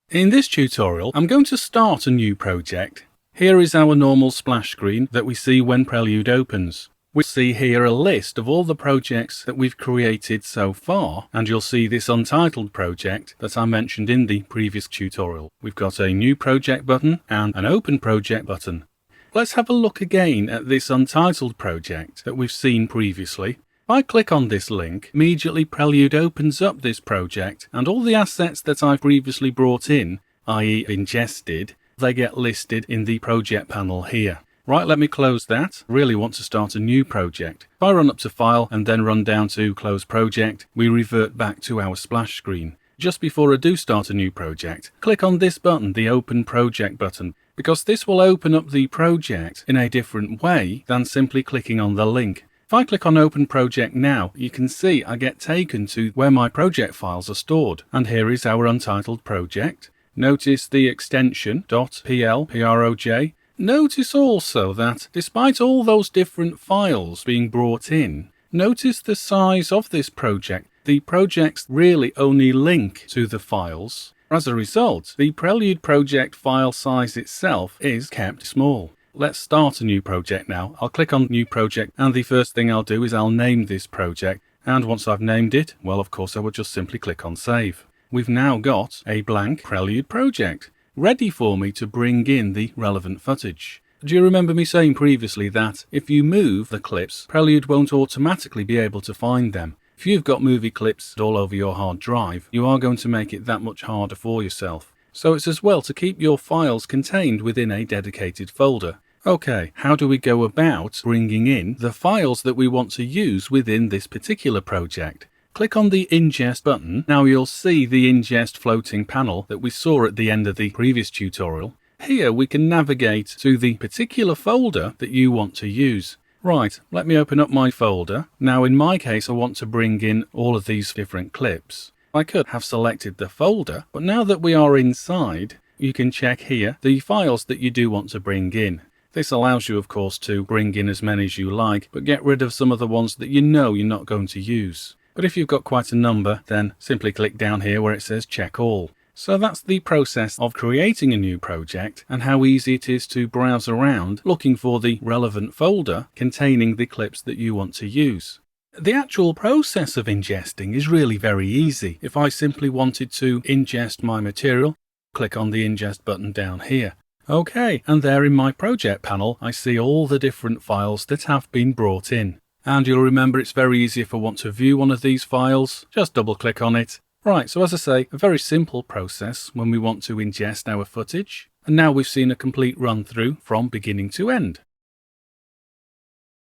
In this tutorial, I'm going to start a new project. Here is our normal splash screen that we see when Prelude opens. We'll see here a list of all the projects that we've created so far, and you'll see this untitled project that I mentioned in the previous tutorial. We've got a new project button and an open project button. Let's have a look again at this untitled project that we've seen previously. If I click on this link, immediately Prelude opens up this project, and all the assets that I've previously brought in, i.e. ingested, they get listed in the project panel here. Right, let me close that. I really want to start a new project. If I run up to File and then run down to Close Project, we revert back to our splash screen. Just before I do start a new project, click on this button, the Open Project button, because this will open up the project in a different way than simply clicking on the link. If I click on Open Project now, you can see I get taken to where my project files are stored. And here is our untitled project. Notice the extension .plproj. Notice also that despite all those different files being brought in, notice the size of this project. The projects really only link to the files. As a result, the Prelude project file size itself is kept small. Let's start a new project now. I'll click on New Project, and the first thing I'll do is I'll name this project. And once I've named it, well, of course, I will just simply click on Save. We've now got a blank Prelude project, ready for me to bring in the relevant footage. Do you remember me saying previously that if you move the clips, Prelude won't automatically be able to find them? If you've got movie clips all over your hard drive, you are going to make it that much harder for yourself. So it's as well to keep your files contained within a dedicated folder. Okay, how do we go about bringing in the files that we want to use within this particular project? Click on the Ingest button. Now you'll see the Ingest floating panel that we saw at the end of the previous tutorial. Here we can navigate to the particular folder that you want to use. Right, let me open up my folder. Now in my case I want to bring in all of these different clips. I could have selected the folder, but now that we are inside, you can check here the files that you do want to bring in. This allows you, of course, to bring in as many as you like, but get rid of some of the ones that you know you're not going to use. But if you've got quite a number, then simply click down here where it says Check All. So that's the process of creating a new project and how easy it is to browse around looking for the relevant folder containing the clips that you want to use. The actual process of ingesting is really very easy. If I simply wanted to ingest my material, click on the Ingest button down here. Okay, and there in my project panel, I see all the different files that have been brought in. And you'll remember it's very easy if I want to view one of these files, just double click on it. Right, so as I say, a very simple process when we want to ingest our footage. And now we've seen a complete run through from beginning to end.